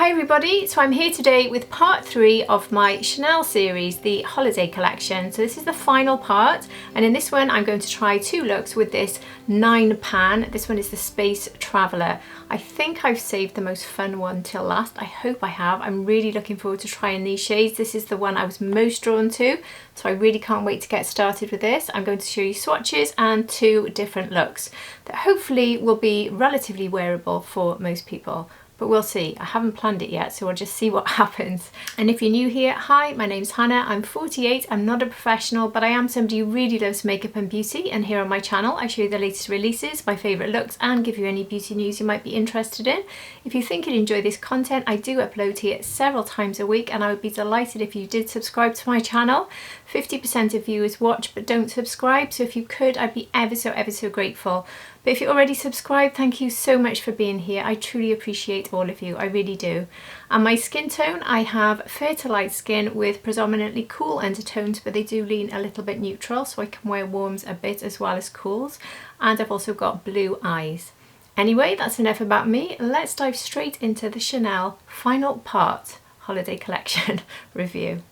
Hi everybody, so I'm here today with part 3 of my Chanel series, the holiday collection. So this is the final part, and in this one I'm going to try 2 looks with this 9 pan. This one is the Space Traveller. I think I've saved the most fun one till last. I hope I have. I'm really looking forward to trying these shades. This is the one I was most drawn to, so I really can't wait to get started with this. I'm going to show you swatches and 2 different looks that hopefully will be relatively wearable for most people. But we'll see. I haven't planned it yet, so we'll just see what happens. And if you're new here, hi, my name's Hannah. I'm 48. I'm not a professional, but I am somebody who really loves makeup and beauty. And here on my channel, I show you the latest releases, my favourite looks, and give you any beauty news you might be interested in. If you think you'd enjoy this content, I do upload here several times a week, and I would be delighted if you did subscribe to my channel. 50% of viewers watch but don't subscribe, so if you could, I'd be ever so grateful. But if you're already subscribed, thank you so much for being here. I truly appreciate all of you, I really do. And my skin tone, I have fair to light skin with predominantly cool undertones, but they do lean a little bit neutral, so I can wear warms a bit as well as cools. And I've also got blue eyes. Anyway, that's enough about me. Let's dive straight into the Chanel final part holiday collection review.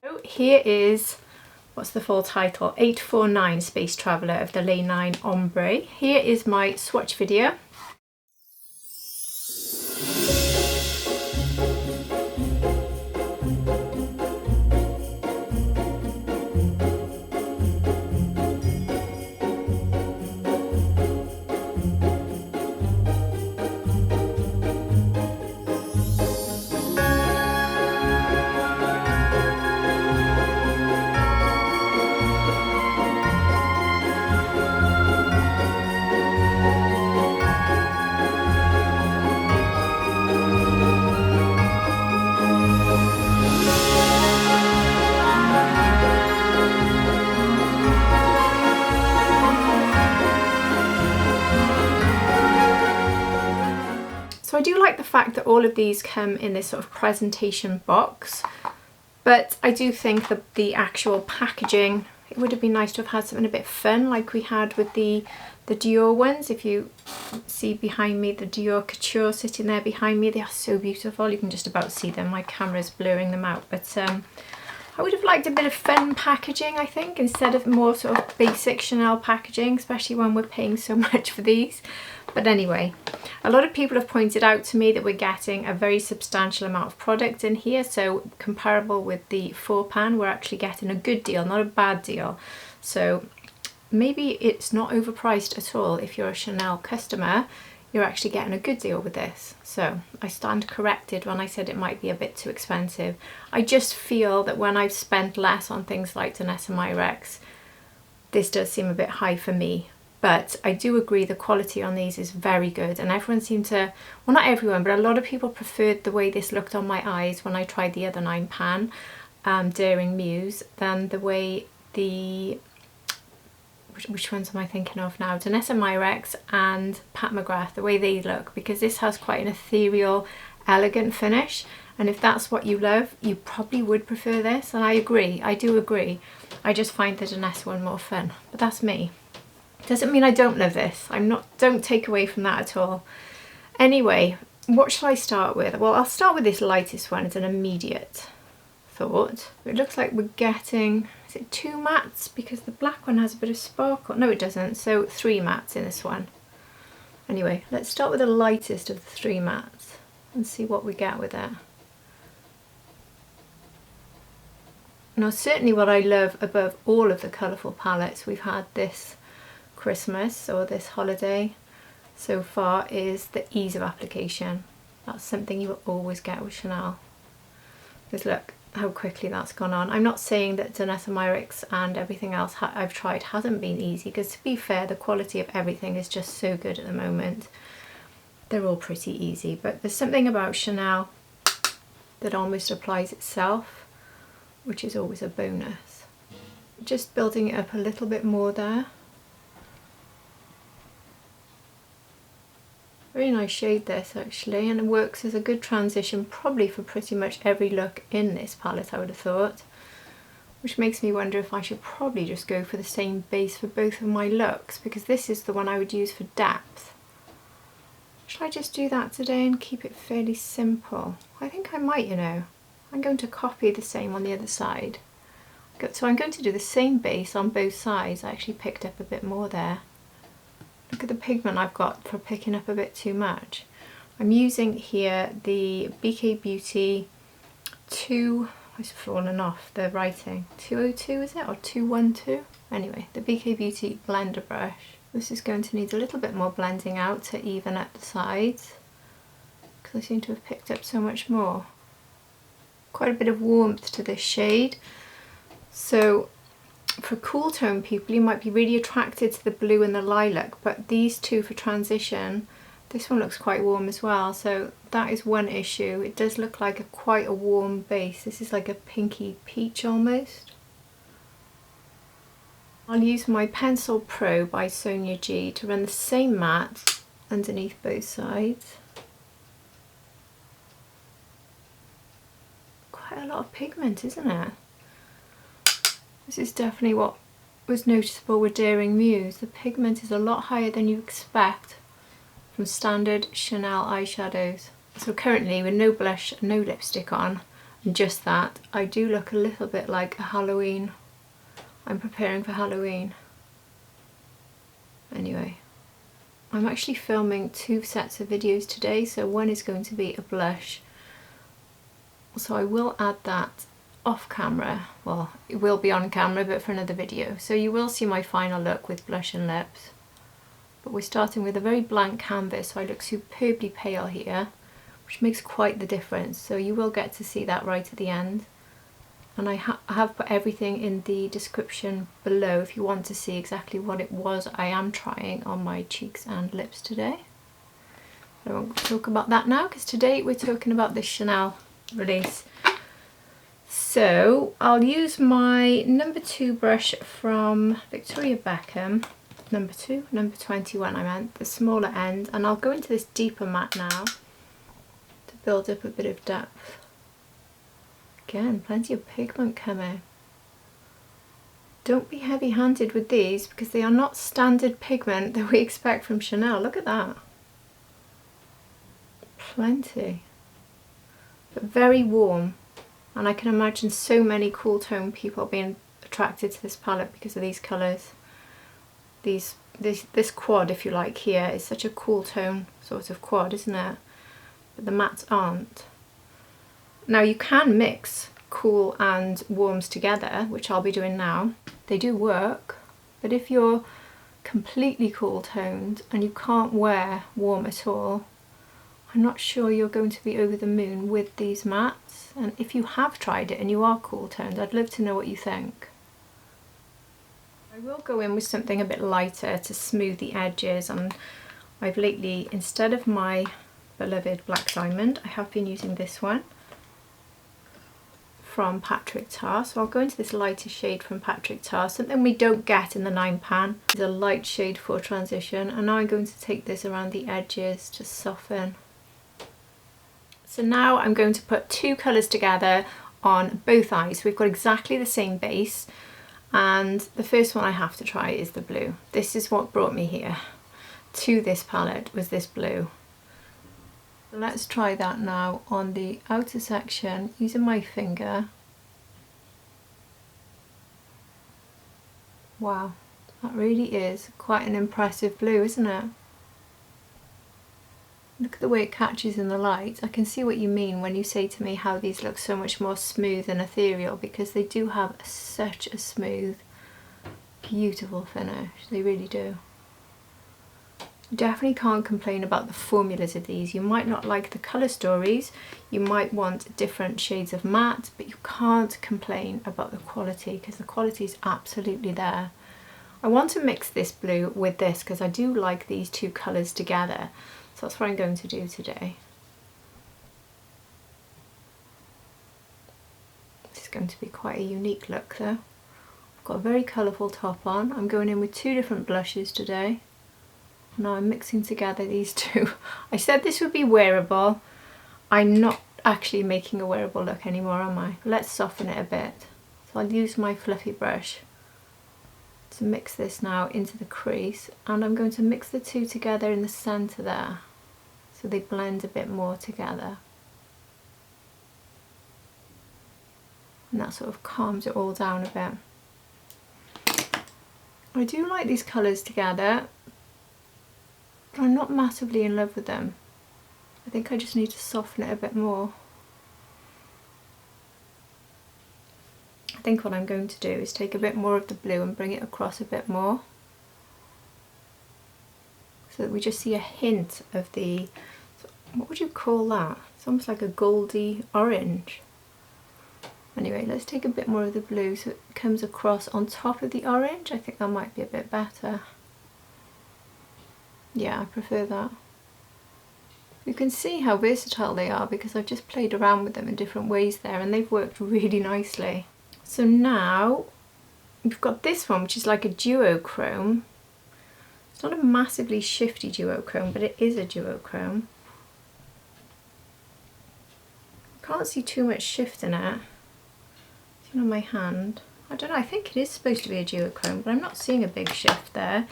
So here is, what's the full title? 849 Space Traveller of the Lay 9 Ombre. Here is my swatch video. So I do like the fact that all of these come in this sort of presentation box, but I do think that the actual packaging, it would have been nice to have had something a bit fun like we had with the Dior ones. If you see behind me, the Dior Couture sitting there behind me, they are so beautiful. You can just about see them. My camera's blurring them out, but I would have liked a bit of fun packaging, I think, instead of more sort of basic Chanel packaging, especially when we're paying so much for these. But anyway, a lot of people have pointed out to me that we're getting a very substantial amount of product in here. So comparable with the 4 pan, we're actually getting a good deal, not a bad deal. So maybe it's not overpriced at all. If you're a Chanel customer, you're actually getting a good deal with this. So I stand corrected when I said it might be a bit too expensive. I just feel that when I've spent less on things like Danessa Myricks, this does seem a bit high for me. But I do agree the quality on these is very good, and everyone seemed to, well, not everyone, but a lot of people preferred the way this looked on my eyes when I tried the other 9 pan, Daring Muse, than the way the, which ones am I thinking of now? Danessa Myricks and Pat McGrath, the way they look, because this has quite an ethereal, elegant finish, and if that's what you love, you probably would prefer this, and I agree, I do agree. I just find the Danessa one more fun, but that's me. Doesn't mean I don't love this. Don't take away from that at all. Anyway, what shall I start with? Well, I'll start with this lightest one as an immediate thought. It looks like we're getting, is it 2 mattes? Because the black one has a bit of sparkle. No, it doesn't. So 3 mattes in this one. Anyway, let's start with the lightest of the 3 mattes and see what we get with it. Now, certainly what I love above all of the colourful palettes we've had this Christmas or this holiday so far is the ease of application. That's something you will always get with Chanel. Because look how quickly that's gone on. I'm not saying that Danessa Myricks and everything else I've tried hasn't been easy, because to be fair, the quality of everything is just so good at the moment. They're all pretty easy, but there's something about Chanel that almost applies itself, which is always a bonus. Just building it up a little bit more there. Very nice shade this actually, and it works as a good transition probably for pretty much every look in this palette, I would have thought. Which makes me wonder if I should probably just go for the same base for both of my looks, because this is the one I would use for depth. Should I just do that today and keep it fairly simple? I think I might, you know. I'm going to copy the same on the other side. So I'm going to do the same base on both sides. I actually picked up a bit more there. Look at the pigment I've got for picking up a bit too much. I'm using here the BK Beauty 2, it's fallen off the writing, 202 is it, or 212? Anyway, the BK Beauty blender brush. This is going to need a little bit more blending out to even at the sides, because I seem to have picked up so much more. Quite a bit of warmth to this shade. So for cool tone people, you might be really attracted to the blue and the lilac, but these two for transition, this one looks quite warm as well, so that is one issue. It does look like quite a warm base. This is like a pinky peach almost. I'll use my Pencil Pro by Sonia G to run the same matte underneath both sides. Quite a lot of pigment, isn't it? This is definitely what was noticeable with Daring Muse. The pigment is a lot higher than you expect from standard Chanel eyeshadows. So currently with no blush, no lipstick on, and just that, I do look a little bit like a Halloween. I'm preparing for Halloween. Anyway, I'm actually filming 2 sets of videos today, so one is going to be a blush. So I will add that off camera. Well, it will be on camera, but for another video. So you will see my final look with blush and lips. But we're starting with a very blank canvas, so I look superbly pale here, which makes quite the difference. So you will get to see that right at the end. And I have put everything in the description below if you want to see exactly what it was I am trying on my cheeks and lips today. I won't talk about that now, because today we're talking about this Chanel release. So I'll use my number 2 brush from Victoria Beckham, number 21 I meant, the smaller end, and I'll go into this deeper matte now to build up a bit of depth. Again, plenty of pigment coming. Don't be heavy-handed with these because they are not standard pigment that we expect from Chanel. Look at that. Plenty. But very warm. And I can imagine so many cool tone people being attracted to this palette because of these colours. This quad, if you like, here is such a cool tone sort of quad, isn't it? But the mattes aren't. Now you can mix cool and warms together, which I'll be doing now. They do work, but if you're completely cool toned and you can't wear warm at all, I'm not sure you're going to be over the moon with these mattes. And if you have tried it and you are cool toned, I'd love to know what you think. I will go in with something a bit lighter to smooth the edges, and I've lately, instead of my beloved Black Diamond, I have been using this one from Patrick Ta. So I'll go into this lighter shade from Patrick Ta, something we don't get in the 9 pan. It's a light shade for transition, and now I'm going to take this around the edges to soften. So now I'm going to put 2 colours together on both eyes. We've got exactly the same base, and the first one I have to try is the blue. This is what brought me here to this palette, was this blue. Let's try that now on the outer section using my finger. Wow, that really is quite an impressive blue, isn't it? Look at the way it catches in the light. I can see what you mean when you say to me how these look so much more smooth and ethereal, because they do have such a smooth, beautiful finish. They really do. You definitely can't complain about the formulas of these. You might not like the colour stories, you might want different shades of matte, but you can't complain about the quality, because the quality is absolutely there. I want to mix this blue with this because I do like these 2 colours together. So that's what I'm going to do today. This is going to be quite a unique look though. I've got a very colourful top on. I'm going in with 2 different blushes today. Now I'm mixing together these 2. I said this would be wearable. I'm not actually making a wearable look anymore, am I? Let's soften it a bit. So I'll use my fluffy brush to mix this now into the crease, and I'm going to mix the 2 together in the centre there. so they blend a bit more together. And that sort of calms it all down a bit. I do like these colours together, but I'm not massively in love with them. I think I just need to soften it a bit more. I think what I'm going to do is take a bit more of the blue and bring it across a bit more, so that we just see a hint of the, what would you call that? It's almost like a goldy orange. Anyway, let's take a bit more of the blue so it comes across on top of the orange. I think that might be a bit better. Yeah, I prefer that. You can see how versatile they are because I've just played around with them in different ways there, and they've worked really nicely. So now we've got this one, which is like a duochrome. It's not a massively shifty duochrome, but it is a duochrome. Can't see too much shift in it. On my hand, I don't know, I think it is supposed to be a duochrome, but I'm not seeing a big shift there.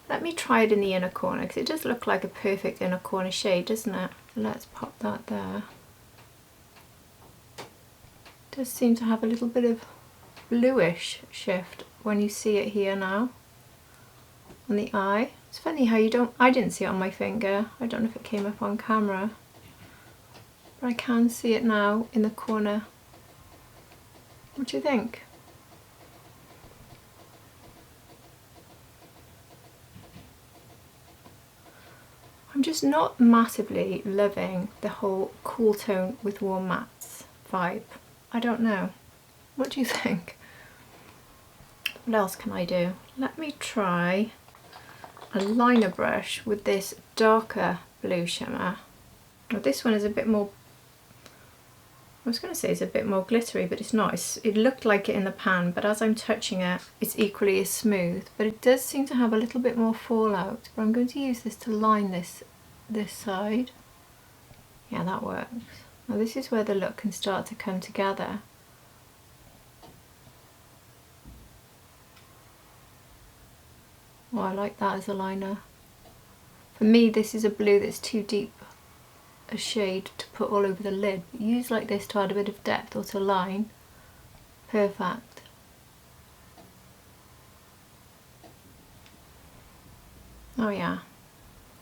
Let me try it in the inner corner, because it does look like a perfect inner corner shade, doesn't it? So let's pop that there. It does seem to have a little bit of bluish shift when you see it here now on the eye. It's funny how I didn't see it on my finger. I don't know if it came up on camera, but I can see it now in the corner. What do you think? I'm just not massively loving the whole cool tone with warm mattes vibe. I don't know. What do you think? What else can I do? Let me try a liner brush with this darker blue shimmer. Well, this one is a bit more, I was going to say it's a bit more glittery, but it's not. It looked like it in the pan, but as I'm touching it, it's equally as smooth. But it does seem to have a little bit more fallout. But I'm going to use this to line this side. Yeah, that works. Now this is where the look can start to come together. Oh, I like that as a liner. For me, this is a blue that's too deep a shade to put all over the lid, but use like this to add a bit of depth or to line. Perfect. Oh yeah,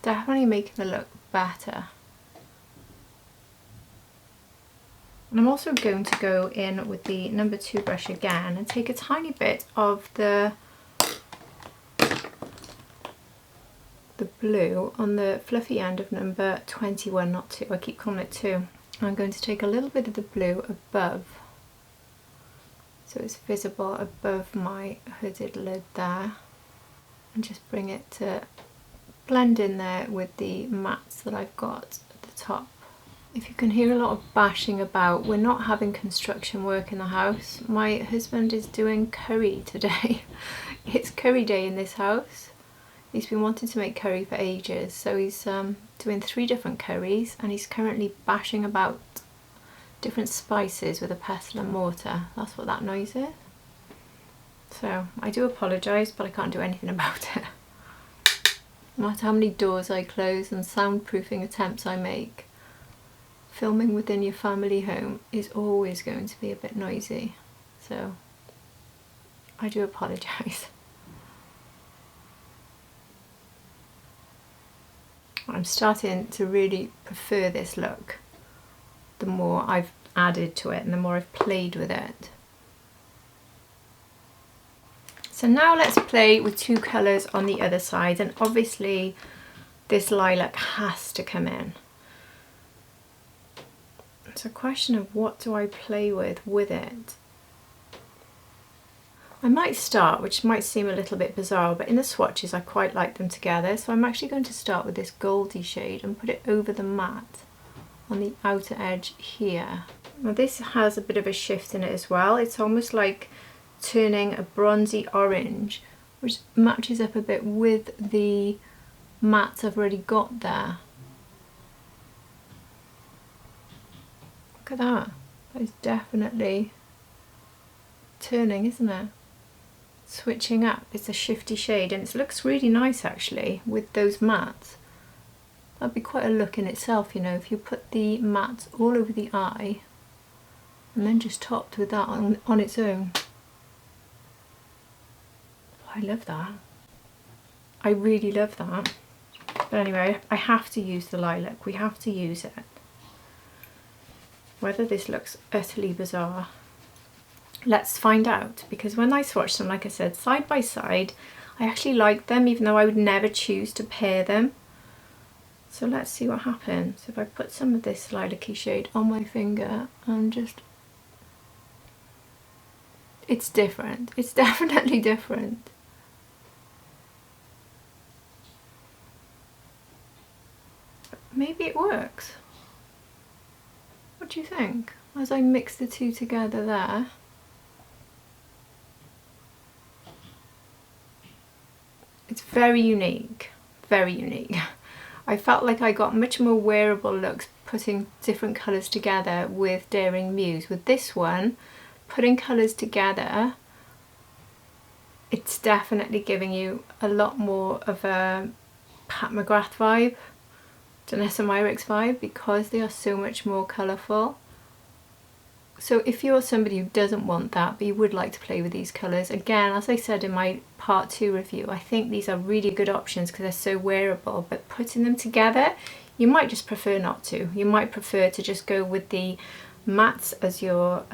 definitely making the look better. And I'm also going to go in with the number 2 brush again and take a tiny bit of the blue on the fluffy end of number 21, not 2, I keep calling it 2. I'm going to take a little bit of the blue above, so it's visible above my hooded lid there, and just bring it to blend in there with the mattes that I've got at the top. If you can hear a lot of bashing about, we're not having construction work in the house. My husband is doing curry today. It's curry day in this house. He's been wanting to make curry for ages, so he's doing 3 different curries, and he's currently bashing about different spices with a pestle and mortar. That's what that noise is. So I do apologise, but I can't do anything about it. No matter how many doors I close and soundproofing attempts I make, filming within your family home is always going to be a bit noisy. So I do apologise. I'm starting to really prefer this look the more I've added to it and the more I've played with it. So now let's play with 2 colours on the other side, and obviously this lilac has to come in. It's a question of what do I play with it. I might start, which might seem a little bit bizarre, but in the swatches I quite like them together, so I'm actually going to start with this goldy shade and put it over the matte on the outer edge here. Now this has a bit of a shift in it as well. It's almost like turning a bronzy orange, which matches up a bit with the mattes I've already got there. Look at that. That is definitely turning, isn't it? Switching up. It's a shifty shade, and it looks really nice actually with those mattes. That'd be quite a look in itself, you know, if you put the matte all over the eye and then just topped with that on its own. I love that. I really love that. But anyway, I have to use the lilac. We have to use it. Whether this looks utterly bizarre, let's find out. Because when I swatched them, like I said, side by side, I actually liked them, even though I would never choose to pair them. So let's see what happens. If I put some of this lilac-y shade on my finger and just... It's different. It's definitely different. Maybe it works. What do you think? As I mix the two together there. It's very unique, very unique. I felt like I got much more wearable looks putting different colours together with Daring Muse. With this one, putting colours together, it's definitely giving you a lot more of a Pat McGrath vibe, Danessa Myricks vibe, because they are so much more colourful. So if you're somebody who doesn't want that, but you would like to play with these colours, again, as I said in my part 2 review, I think these are really good options because they're so wearable, but putting them together, you might just prefer not to. You might prefer to just go with the mattes as your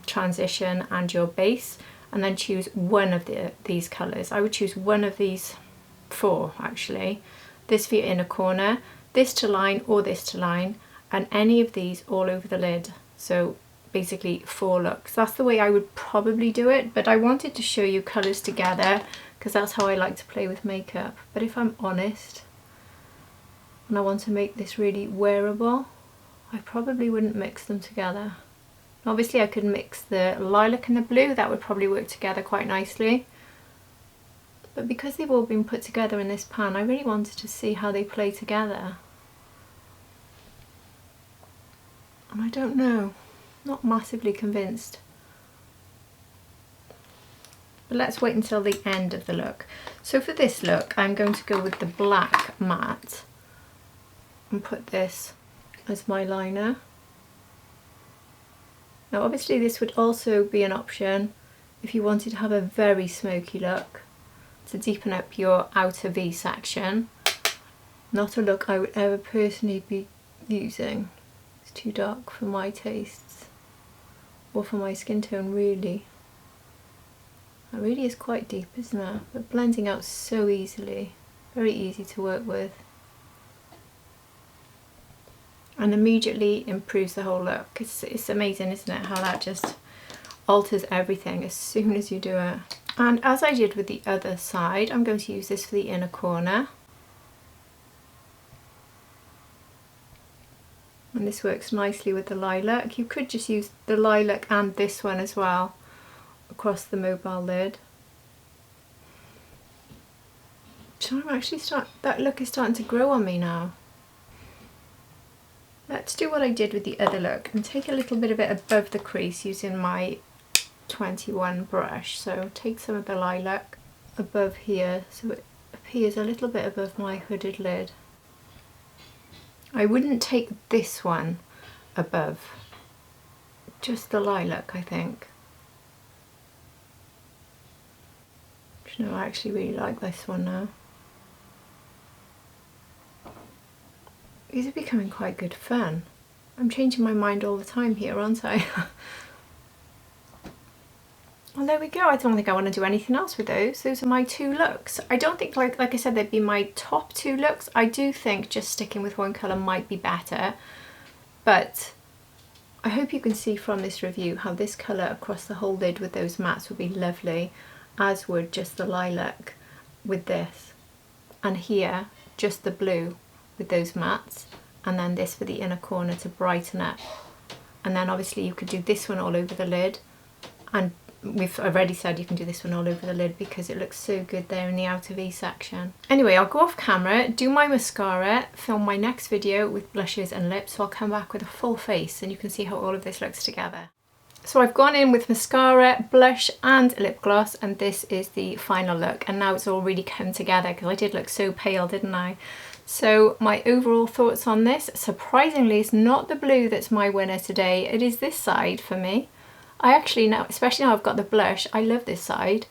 transition and your base, and then choose one of these colours. I would choose one of these 4 actually. This for your inner corner, this to line or this to line, and any of these all over the lid. So basically 4 looks. That's the way I would probably do it, but I wanted to show you colours together because that's how I like to play with makeup. But if I'm honest, and I want to make this really wearable, I probably wouldn't mix them together. Obviously I could mix the lilac and the blue, that would probably work together quite nicely. But because they've all been put together in this pan, I really wanted to see how they play together. And I don't know. Not massively convinced. But let's wait until the end of the look. So for this look, I'm going to go with the black matte and put this as my liner. Now obviously this would also be an option if you wanted to have a very smoky look to deepen up your outer V section. Not a look I would ever personally be using. It's too dark for my tastes. Or for my skin tone, really. It really is quite deep, isn't it? But blending out so easily. Very easy to work with. And immediately improves the whole look. It's amazing, isn't it? How that just alters everything as soon as you do it. And as I did with the other side, I'm going to use this for the inner corner. And this works nicely with the lilac. You could just use the lilac and this one as well across the mobile lid. So I'm actually that look is starting to grow on me now. Let's do what I did with the other look and take a little bit of it above the crease using my 21 brush. So take some of the lilac above here so it appears a little bit above my hooded lid. I wouldn't take this one above, just the lilac, I think. You know, I actually really like this one now. These are becoming quite good fun. I'm changing my mind all the time here, aren't I? Well, there we go. I don't think I want to do anything else with those. Those are my 2 looks. I don't think, like I said, they'd be my top 2 looks. I do think just sticking with one colour might be better. But I hope you can see from this review how this colour across the whole lid with those mattes would be lovely, as would just the lilac with this. And here, just the blue with those mattes. And then this for the inner corner to brighten up. And then obviously you could do this one all over the lid, and we've already said you can do this one all over the lid because it looks so good there in the outer V section. Anyway, I'll go off camera, do my mascara, film my next video with blushes and lips, so I'll come back with a full face and you can see how all of this looks together. So I've gone in with mascara, blush and lip gloss, and this is the final look, and now it's all really come together because I did look so pale, didn't I? So my overall thoughts on this, surprisingly, it's not the blue that's my winner today. It is this side for me. I actually now, especially now I've got the blush, I love this side.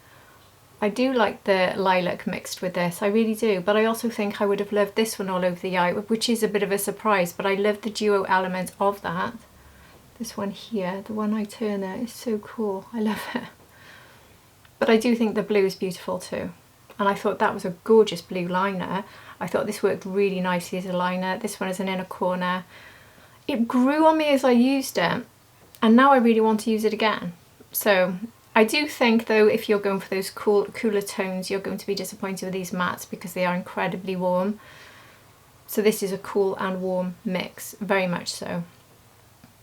I do like the lilac mixed with this, I really do, but I also think I would have loved this one all over the eye, which is a bit of a surprise, but I love the duo element of that. This one here, the one eye turner, is so cool, I love it. But I do think the blue is beautiful too. And I thought that was a gorgeous blue liner. I thought this worked really nicely as a liner. This one is an inner corner. It grew on me as I used it, and now I really want to use it again. So I do think though, if you're going for those cooler tones, you're going to be disappointed with these mattes because they are incredibly warm. So this is a cool and warm mix, very much so,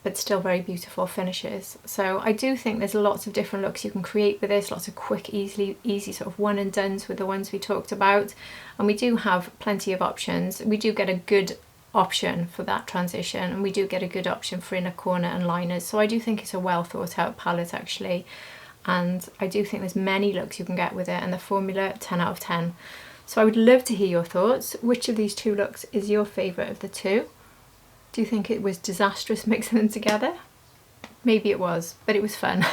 but still very beautiful finishes. So I do think there's lots of different looks you can create with this, lots of quick, easy sort of one and dones with the ones we talked about. And we do have plenty of options. We do get a good option for that transition, and we do get a good option for inner corner and liners. So I do think it's a well thought out palette actually. And I do think there's many looks you can get with it, and the formula 10 out of 10. So I would love to hear your thoughts. Which of these two looks is your favourite of the two? Do you think it was disastrous mixing them together? Maybe it was, but it was fun.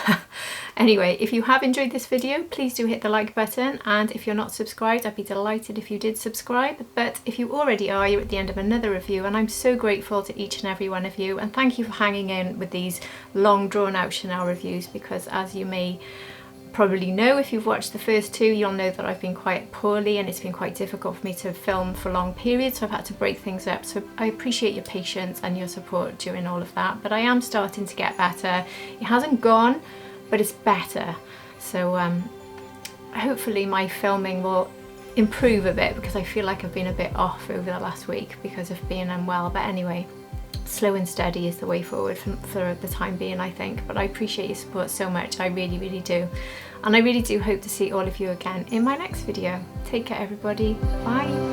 Anyway, if you have enjoyed this video, please do hit the like button, and if you're not subscribed, I'd be delighted if you did subscribe. But if you already are, you're at the end of another review, and I'm so grateful to each and every one of you, and thank you for hanging in with these long drawn out Chanel reviews, because as you may probably know, if you've watched the first two, you'll know that I've been quite poorly and it's been quite difficult for me to film for long periods, so I've had to break things up. So I appreciate your patience and your support during all of that, but I am starting to get better. It hasn't gone, but it's better. So hopefully my filming will improve a bit, because I feel like I've been a bit off over the last week because of being unwell. But anyway, slow and steady is the way forward for the time being, I think. But I appreciate your support so much, I really, really do. And I really do hope to see all of you again in my next video. Take care everybody, bye.